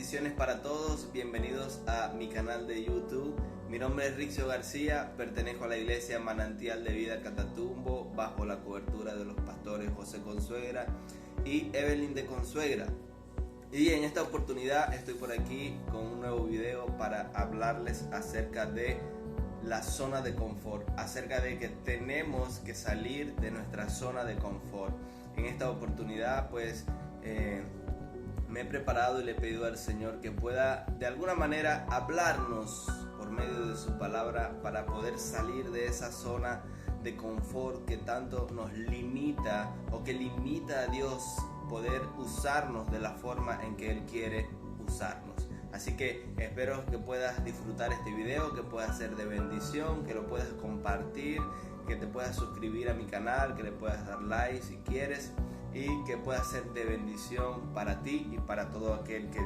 bendiciones para todos, bienvenidos a mi canal de YouTube. Mi nombre es Rixio García, pertenezco a la iglesia Manantial de Vida Catatumbo, bajo la cobertura de los pastores José Consuegra y Evelyn de Consuegra. Y en esta oportunidad estoy por aquí con un nuevo video para hablarles acerca de la zona de confort, acerca de que tenemos que salir de nuestra zona de confort. En esta oportunidad me he preparado y le he pedido al Señor que pueda de alguna manera hablarnos por medio de su palabra para poder salir de esa zona de confort que tanto nos limita o que limita a Dios poder usarnos de la forma en que Él quiere usarnos. Así que espero que puedas disfrutar este video, que pueda ser de bendición, que lo puedas compartir, que te puedas suscribir a mi canal, que le puedas dar like si quieres y que pueda ser de bendición para ti y para todo aquel que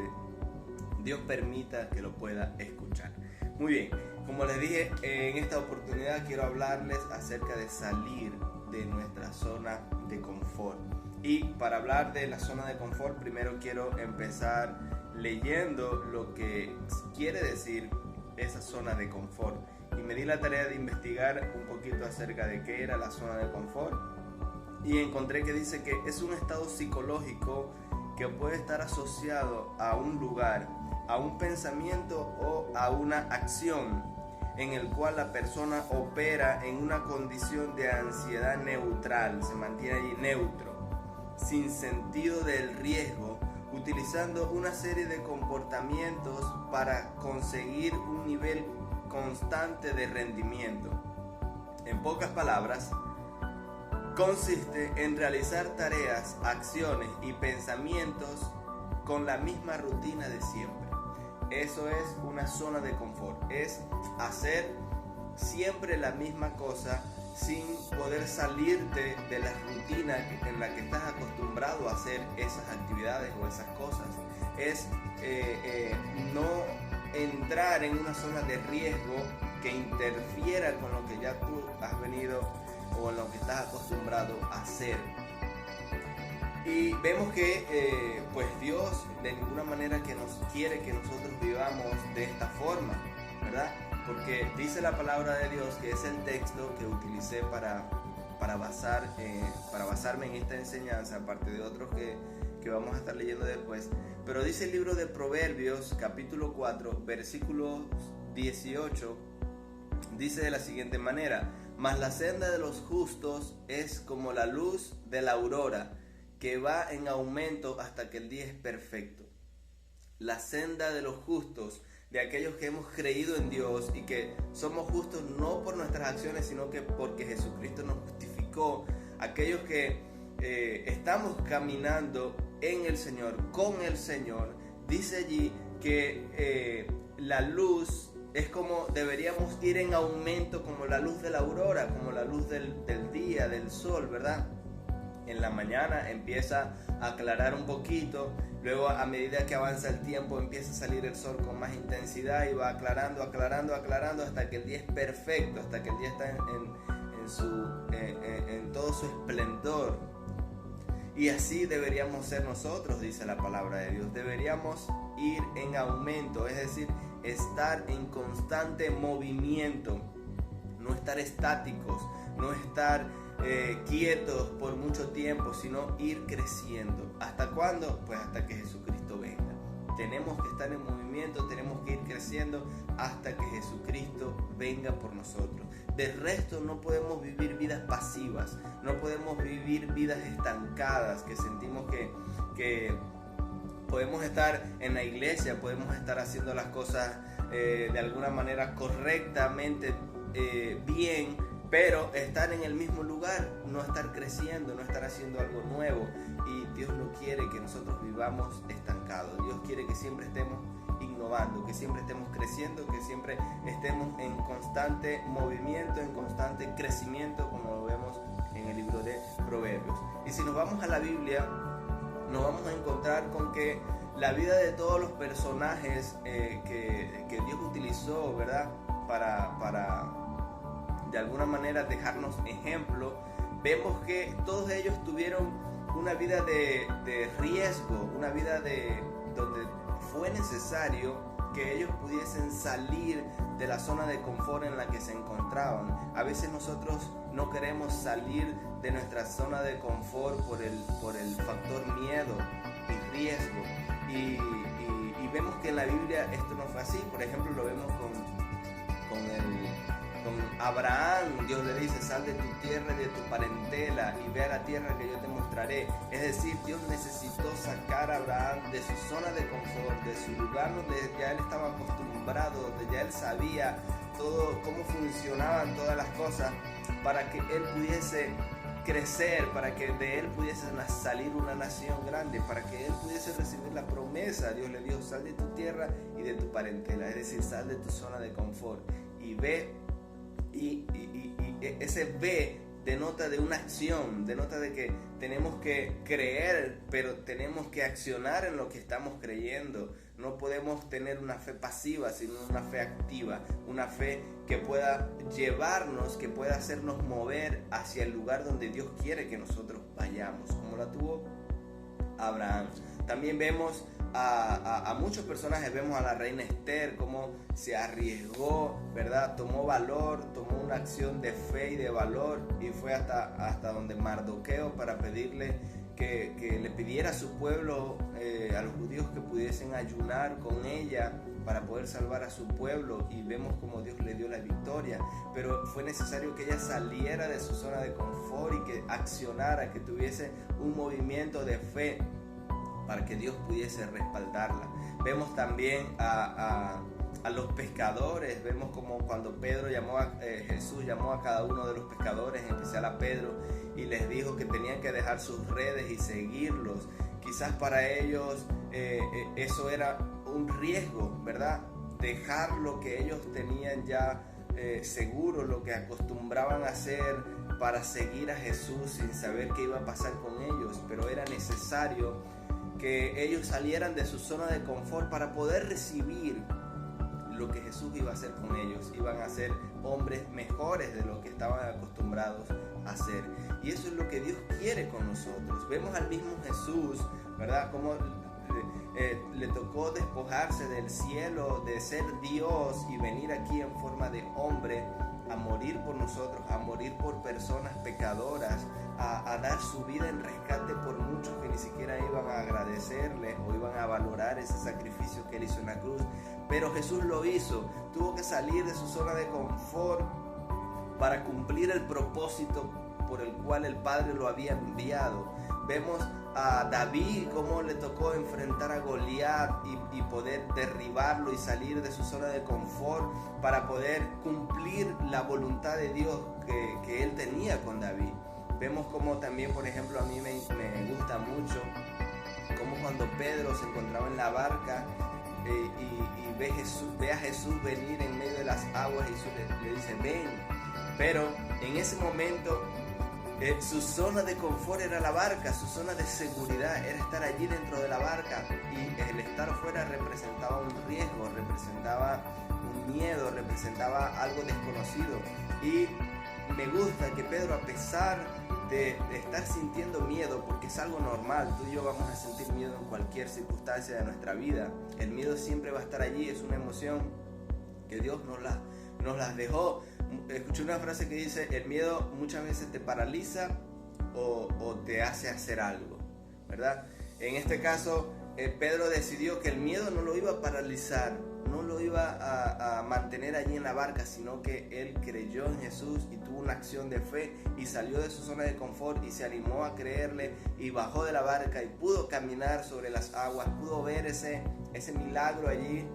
Dios permita que lo pueda escuchar. Muy bien, como les dije, en esta oportunidad quiero hablarles acerca de salir de nuestra zona de confort. Y para hablar de la zona de confort, primero quiero empezar leyendo lo que quiere decir esa zona de confort. Y me di la tarea de investigar un poquito acerca de qué era la zona de confort. Y encontré que dice que es un estado psicológico que puede estar asociado a un lugar, a un pensamiento o a una acción en el cual la persona opera en una condición de ansiedad neutral, se mantiene allí neutro, sin sentido del riesgo, utilizando una serie de comportamientos para conseguir un nivel constante de rendimiento. En pocas palabras, consiste en realizar tareas, acciones y pensamientos con la misma rutina de siempre. Eso es una zona de confort, es hacer siempre la misma cosa sin poder salirte de la rutina en la que estás acostumbrado a hacer esas actividades o esas cosas. Es no entrar en una zona de riesgo que interfiera con lo que ya tú has venido o en lo que estás acostumbrado a hacer. Y vemos que pues Dios de ninguna manera que nos quiere que nosotros vivamos de esta forma, ¿verdad? Porque dice la palabra de Dios, que es el texto que utilicé para basarme en esta enseñanza, aparte de otros que vamos a estar leyendo después. Pero dice el libro de Proverbios, capítulo 4, versículo 18, dice de la siguiente manera: mas la senda de los justos es como la luz de la aurora, que va en aumento hasta que el día es perfecto. La senda de los justos, de aquellos que hemos creído en Dios y que somos justos no por nuestras acciones, sino que porque Jesucristo nos justificó, aquellos que estamos caminando en el Señor, con el Señor. Dice allí que la luz es como deberíamos ir en aumento, como la luz de la aurora, como la luz del día, del sol, ¿verdad? En la mañana empieza a aclarar un poquito, luego a medida que avanza el tiempo empieza a salir el sol con más intensidad y va aclarando hasta que el día es perfecto, hasta que el día está en todo su esplendor. Y así deberíamos ser nosotros, dice la palabra de Dios. Deberíamos ir en aumento, es decir, estar en constante movimiento, no estar estáticos, no estar quietos por mucho tiempo, sino ir creciendo. ¿Hasta cuándo? Pues hasta que Jesucristo venga. Tenemos que estar en movimiento, tenemos que ir creciendo hasta que Jesucristo venga por nosotros. De resto no podemos vivir vidas pasivas, no podemos vivir vidas estancadas, que sentimos que podemos estar en la iglesia, podemos estar haciendo las cosas de alguna manera correctamente bien, pero estar en el mismo lugar, no estar creciendo, no estar haciendo algo nuevo. Y Dios no quiere que nosotros vivamos estancados. Dios quiere que siempre estemos innovando, que siempre estemos creciendo, que siempre estemos en constante movimiento, en constante crecimiento, como lo vemos en el libro de Proverbios. Y si nos vamos a la Biblia, nos vamos a encontrar con que la vida de todos los personajes que Dios utilizó, ¿verdad? Para de alguna manera dejarnos ejemplo, vemos que todos ellos tuvieron una vida de riesgo, una vida donde fue necesario que ellos pudiesen salir de la zona de confort en la que se encontraban. A veces nosotros no queremos salir de nuestra zona de confort por el factor miedo y riesgo. Y vemos que en la Biblia esto no fue así. Por ejemplo, lo vemos con Abraham. Dios le dice: sal de tu tierra y de tu parentela y ve a la tierra que yo te mostraré. Es decir, Dios necesitó sacar a Abraham de su zona de confort, de su lugar donde ya él estaba acostumbrado, donde ya él sabía todo cómo funcionaban todas las cosas, para que él pudiese crecer, para que de él pudiese salir una nación grande, para que él pudiese recibir la promesa. Dios le dijo: sal de tu tierra y de tu parentela, es decir, sal de tu zona de confort y ve. Y ese ve denota de una acción, denota de que tenemos que creer, pero tenemos que accionar en lo que estamos creyendo. No podemos tener una fe pasiva, sino una fe activa, una fe que pueda llevarnos, que pueda hacernos mover hacia el lugar donde Dios quiere que nosotros vayamos, como la tuvo Abraham. También vemos a muchos personajes, vemos a la reina Esther, cómo se arriesgó, ¿verdad? Tomó valor, tomó una acción de fe y de valor, y fue hasta donde Mardoqueo para pedirle que le pidiera a su pueblo, a los judíos, que pudiesen ayunar con ella para poder salvar a su pueblo, y vemos cómo Dios le dio la victoria. Pero fue necesario que ella saliera de su zona de confort y que accionara, que tuviese un movimiento de fe para que Dios pudiese respaldarla. Vemos también a los pescadores. Vemos como cuando Jesús llamó a cada uno de los pescadores, en especial a Pedro, y les dijo que tenían que dejar sus redes y seguirlos. Quizás para ellos eso era un riesgo, ¿verdad? Dejar lo que ellos tenían ya seguro, lo que acostumbraban a hacer, para seguir a Jesús sin saber qué iba a pasar con ellos. Pero era necesario que ellos salieran de su zona de confort para poder recibir lo que Jesús iba a hacer con ellos. Iban a ser hombres mejores de lo que estaban acostumbrados a ser. Y eso es lo que Dios quiere con nosotros. Vemos al mismo Jesús, ¿verdad? Cómo le tocó despojarse del cielo, de ser Dios, y venir aquí en forma de hombre a morir por nosotros, a morir por personas pecadoras, a dar su vida en rescate por muchos que ni siquiera iban a agradecerle o iban a valorar ese sacrificio que él hizo en la cruz. Pero Jesús lo hizo. Tuvo que salir de su zona de confort para cumplir el propósito por el cual el Padre lo había enviado. Vemos a David cómo le tocó enfrentar a Goliat y poder derribarlo y salir de su zona de confort para poder cumplir la voluntad de Dios que él tenía con David. Vemos como también, por ejemplo, a mí me gusta mucho como cuando Pedro se encontraba en la barca y ve a Jesús venir en medio de las aguas, y Jesús le dice: ven. Pero en ese momento su zona de confort era la barca, su zona de seguridad era estar allí dentro de la barca, y el estar fuera representaba un riesgo, representaba un miedo, representaba algo desconocido. Y me gusta que Pedro, a pesar de estar sintiendo miedo, porque es algo normal, tú y yo vamos a sentir miedo en cualquier circunstancia de nuestra vida, el miedo siempre va a estar allí, es una emoción que Dios nos las dejó. Escuché una frase que dice: el miedo muchas veces te paraliza o te hace hacer algo, ¿verdad? En este caso, Pedro decidió que el miedo no lo iba a paralizar, no lo iba a mantener allí en la barca, sino que él creyó en Jesús y tuvo una acción de fe y salió de su zona de confort y se animó a creerle, y bajó de la barca y pudo caminar sobre las aguas, pudo ver ese milagro allí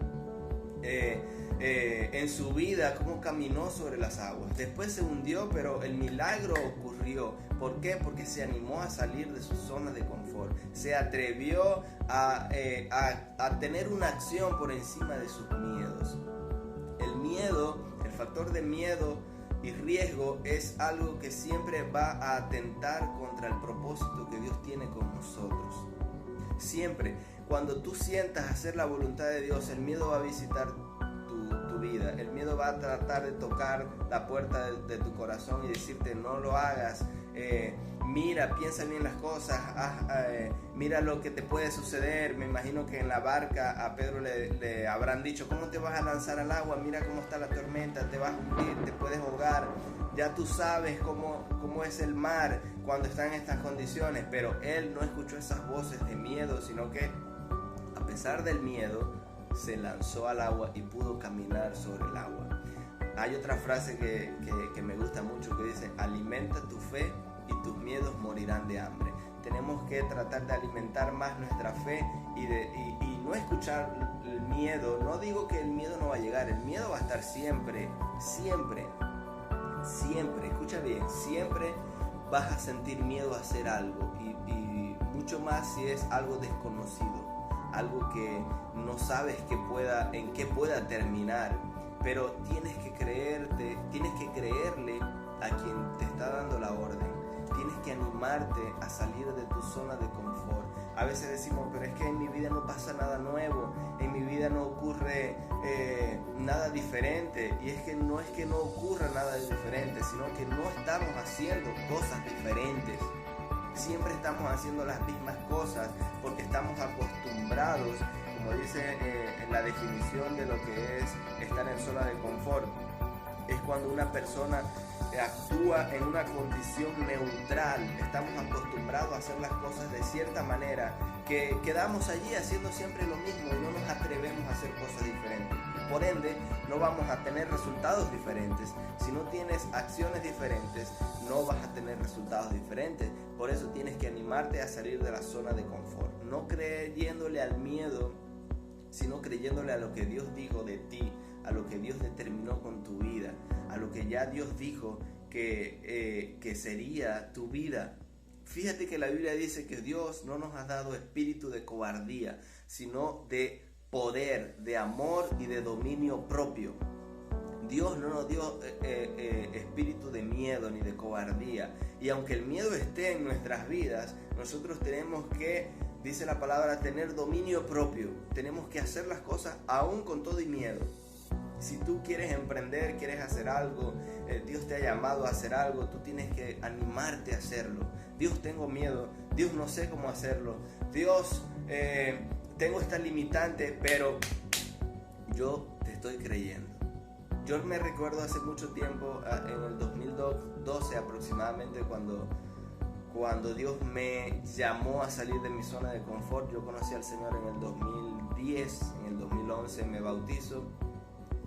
en su vida, cómo caminó sobre las aguas. Después se hundió, pero el milagro ocurrió. ¿Por qué? Porque se animó a salir de su zona de confort, se atrevió a tener una acción por encima de sus miedos. El miedo, el factor de miedo y riesgo, es algo que siempre va a atentar contra el propósito que Dios tiene con nosotros. Siempre, cuando tú sientas hacer la voluntad de Dios, el miedo va a visitar tu vida. El miedo va a tratar de tocar la puerta de tu corazón y decirte: no lo hagas, mira, piensa bien las cosas, mira lo que te puede suceder. Me imagino que en la barca a Pedro le habrán dicho, ¿cómo te vas a lanzar al agua? Mira cómo está la tormenta, te vas a hundir, te puedes ahogar. Ya tú sabes cómo es el mar cuando está en estas condiciones. Pero él no escuchó esas voces de miedo, sino que a pesar del miedo se lanzó al agua y pudo caminar sobre el agua. Hay otra frase que me gusta mucho que dice, alimenta tu fe y tus miedos morirán de hambre. Tenemos que tratar de alimentar más nuestra fe y no escuchar el miedo. No digo que el miedo no va a llegar, el miedo va a estar siempre, escucha bien, siempre vas a sentir miedo a hacer algo y mucho más si es algo desconocido, algo que no sabes en qué pueda terminar, pero tienes que creerle a quien te está dando la orden. Tienes que animarte a salir de tu zona de confort. A veces decimos, pero es que en mi vida no pasa nada nuevo, en mi vida no ocurre nada diferente. Y es que no ocurra nada diferente, sino que no estamos haciendo cosas diferentes. Siempre estamos haciendo las mismas cosas porque estamos acostumbrados, como dice en la definición de lo que es estar en zona de confort. Es cuando una persona actúa en una condición neutral. Estamos acostumbrados a hacer las cosas de cierta manera que quedamos allí haciendo siempre lo mismo y no nos atrevemos a hacer cosas diferentes. Por ende, no vamos a tener resultados diferentes. Si no tienes acciones diferentes, no vas a tener resultados diferentes. Por eso tienes que animarte a salir de la zona de confort. No creyéndole al miedo, sino creyéndole a lo que Dios dijo de ti, a lo que Dios determinó con tu vida, a lo que ya Dios dijo que sería tu vida. Fíjate que la Biblia dice que Dios no nos ha dado espíritu de cobardía, sino de poder, de amor y de dominio propio. Dios no nos dio espíritu de miedo ni de cobardía. Y aunque el miedo esté en nuestras vidas, nosotros tenemos que, dice la palabra, tener dominio propio. Tenemos que hacer las cosas aún con todo y miedo. Si tú quieres emprender, quieres hacer algo, Dios te ha llamado a hacer algo, tú tienes que animarte a hacerlo. Dios, tengo miedo, Dios, no sé cómo hacerlo, Dios, tengo esta limitante, pero yo te estoy creyendo. Yo me recuerdo hace mucho tiempo, en el 2012 aproximadamente, cuando Dios me llamó a salir de mi zona de confort. Yo conocí al Señor en el 2010, en el 2011 me bautizo.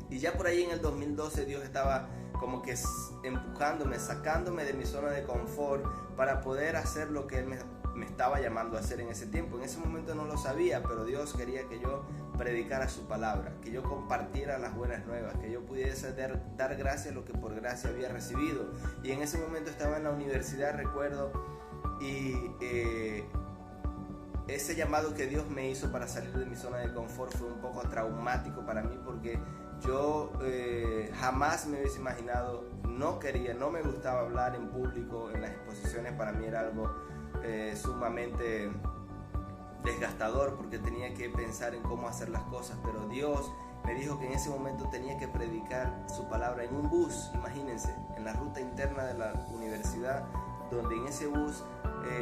Y ya por ahí en el 2012 Dios estaba como que empujándome, sacándome de mi zona de confort para poder hacer lo que Él me estaba llamando a hacer en ese tiempo. En ese momento no lo sabía, pero Dios quería que yo predicara su palabra, que yo compartiera las buenas nuevas, que yo pudiese dar gracias a lo que por gracia había recibido. Y en ese momento estaba en la universidad, recuerdo, y ese llamado que Dios me hizo para salir de mi zona de confort fue un poco traumático para mí, porque yo jamás me hubiese imaginado, no me gustaba hablar en público, en las exposiciones. Para mí era algo sumamente desgastador, porque tenía que pensar en cómo hacer las cosas, pero Dios me dijo que en ese momento tenía que predicar su palabra en un bus, imagínense, en la ruta interna de la universidad, donde en ese bus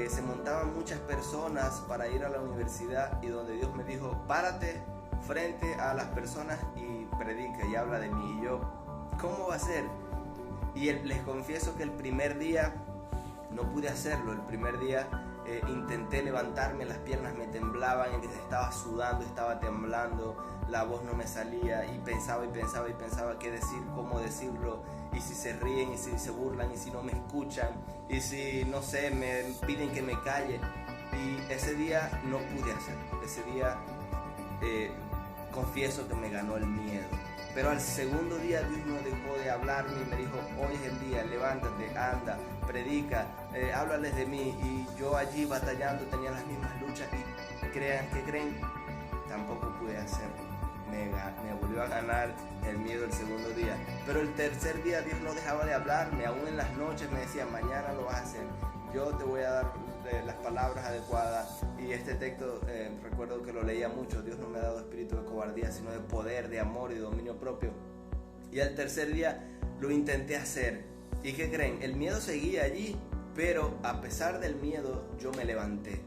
se montaban muchas personas para ir a la universidad, y donde Dios me dijo, párate frente a las personas y predica y habla de mí. Y yo, ¿cómo va a ser? Y les confieso que el primer día no pude hacerlo. El primer día intenté levantarme, las piernas me temblaban, estaba sudando, estaba temblando, la voz no me salía, y pensaba qué decir, cómo decirlo, y si se ríen, y si se burlan, y si no me escuchan, y si, no sé, me piden que me calle. Y ese día no pude hacerlo. Ese día confieso que me ganó el miedo. Pero al segundo día Dios no dejó de hablarme y me dijo, hoy es el día, levántate, anda, predica, háblales de mí. Y yo allí batallando, tenía las mismas luchas, y ¿qué creen? Tampoco pude hacerlo. Me volvió a ganar el miedo el segundo día. Pero el tercer día Dios no dejaba de hablarme, aún en las noches me decía, mañana lo vas a hacer, yo te voy a dar las palabras adecuadas. Y este texto recuerdo que lo leía mucho, Dios no me ha dado espíritu de cobardía, sino de poder, de amor y de dominio propio. Y al tercer día lo intenté hacer, y ¿qué creen? El miedo seguía allí, pero a pesar del miedo yo me levanté.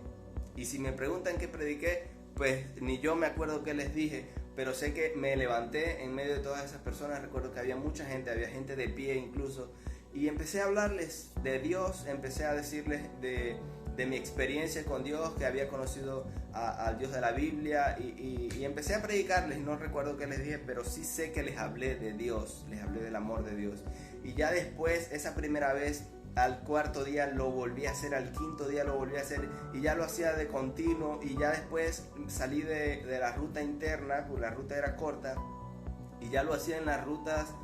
Y si me preguntan qué prediqué, pues ni yo me acuerdo qué les dije, pero sé que me levanté en medio de todas esas personas. Recuerdo que había mucha gente, había gente de pie incluso, y empecé a hablarles de Dios, empecé a decirles de mi experiencia con Dios, que había conocido al Dios de la Biblia, y empecé a predicarles. No recuerdo qué les dije, pero sí sé que les hablé de Dios, les hablé del amor de Dios. Y ya después, esa primera vez, al cuarto día lo volví a hacer, al quinto día lo volví a hacer, y ya lo hacía de continuo. Y ya después salí de la ruta interna, porque la ruta era corta, y ya lo hacía en las rutas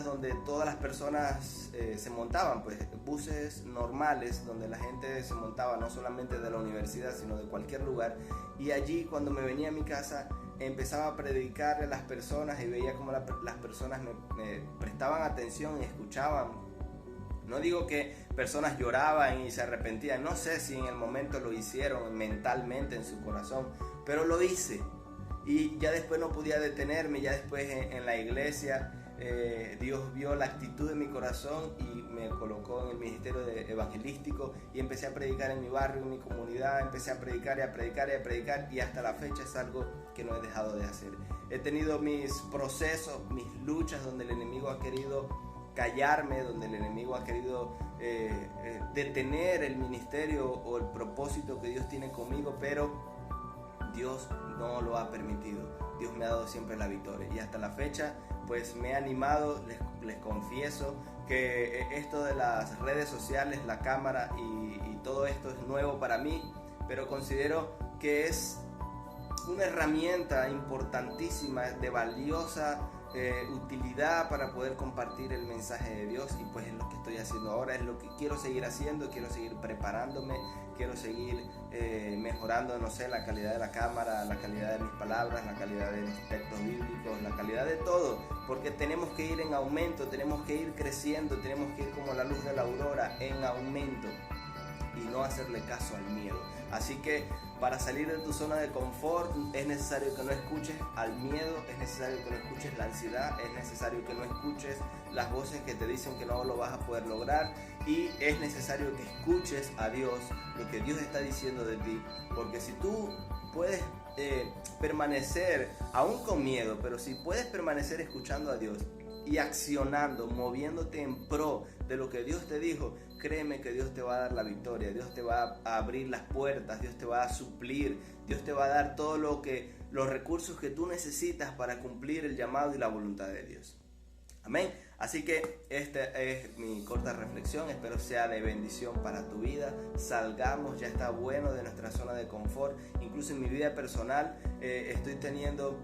donde todas las personas se montaban, pues buses normales donde la gente se montaba, no solamente de la universidad sino de cualquier lugar. Y allí, cuando me venía a mi casa, empezaba a predicarle a las personas y veía cómo las personas me prestaban atención y escuchaban. No digo que personas lloraban y se arrepentían, no sé si en el momento lo hicieron mentalmente en su corazón, pero lo hice. Y ya después no podía detenerme. Ya después en la iglesia Dios vio la actitud de mi corazón y me colocó en el ministerio evangelístico, y empecé a predicar en mi barrio, en mi comunidad. Empecé a predicar y a predicar y a predicar, y hasta la fecha es algo que no he dejado de hacer. He tenido mis procesos, mis luchas, donde el enemigo ha querido callarme, donde el enemigo ha querido detener el ministerio o el propósito que Dios tiene conmigo, pero Dios no lo ha permitido. Dios me ha dado siempre la victoria, y hasta la fecha pues me he animado. Les confieso que esto de las redes sociales, la cámara y todo esto es nuevo para mí, pero considero que es una herramienta importantísima, de valiosa utilidad para poder compartir el mensaje de Dios. Y pues es lo que estoy haciendo ahora, es lo que quiero seguir haciendo. Quiero seguir preparándome, quiero seguir mejorando, no sé, la calidad de la cámara, la calidad de mis palabras, la calidad de los textos bíblicos, la calidad de todo, porque tenemos que ir en aumento, tenemos que ir creciendo, tenemos que ir como la luz de la aurora, en aumento, y no hacerle caso al miedo. Así que para salir de tu zona de confort es necesario que no escuches al miedo, es necesario que no escuches la ansiedad, es necesario que no escuches las voces que te dicen que no lo vas a poder lograr, y es necesario que escuches a Dios, lo que Dios está diciendo de ti. Porque si tú puedes permanecer aún con miedo, pero si puedes permanecer escuchando a Dios y accionando, moviéndote en pro de lo que Dios te dijo, créeme que Dios te va a dar la victoria. Dios te va a abrir las puertas, Dios te va a suplir, Dios te va a dar todo los recursos que tú necesitas para cumplir el llamado y la voluntad de Dios. Amén. Así que esta es mi corta reflexión, espero sea de bendición para tu vida. Salgamos, ya está bueno de nuestra zona de confort. Incluso en mi vida personal estoy teniendo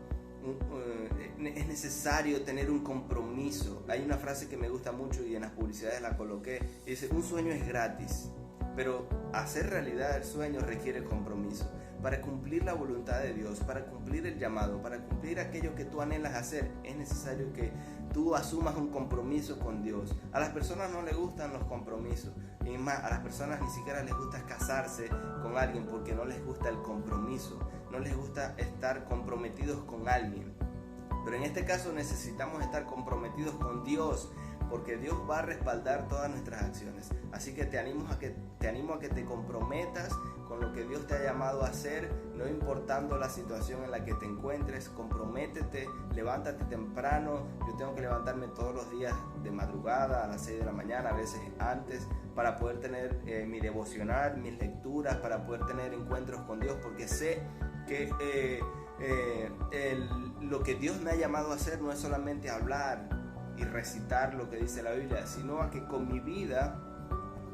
es necesario tener un compromiso. Hay una frase que me gusta mucho y en las publicidades la coloqué, y dice: un sueño es gratis, pero hacer realidad el sueño requiere compromiso. Para cumplir la voluntad de Dios, para cumplir el llamado, para cumplir aquello que tú anhelas hacer, es necesario que tú asumas un compromiso con Dios. A las personas no les gustan los compromisos, y más, a las personas ni siquiera les gusta casarse con alguien porque no les gusta el compromiso, no les gusta estar comprometidos con alguien. Pero en este caso necesitamos estar comprometidos con Dios, porque Dios va a respaldar todas nuestras acciones. Así que te animo a que te comprometas con lo que Dios te ha llamado a hacer, no importando la situación en la que te encuentres. Comprométete, levántate temprano. Yo tengo que levantarme todos los días de madrugada a las 6 de la mañana, a veces antes, para poder tener mi devocional, mis lecturas, para poder tener encuentros con Dios, porque sé que lo que Dios me ha llamado a hacer no es solamente hablar y recitar lo que dice la Biblia, sino a que con mi vida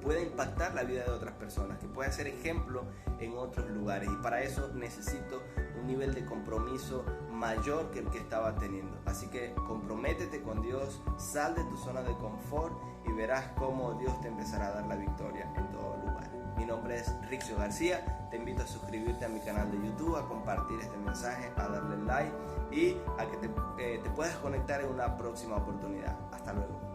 pueda impactar la vida de otras personas, que pueda ser ejemplo en otros lugares. Y para eso necesito un nivel de compromiso mayor que el que estaba teniendo. Así que comprométete con Dios, sal de tu zona de confort y verás cómo Dios te empezará a dar la victoria en todo lugar. Mi nombre es Rixio García, te invito a suscribirte a mi canal de YouTube, a compartir este mensaje, a darle like y a que te puedas conectar en una próxima oportunidad. Hasta luego.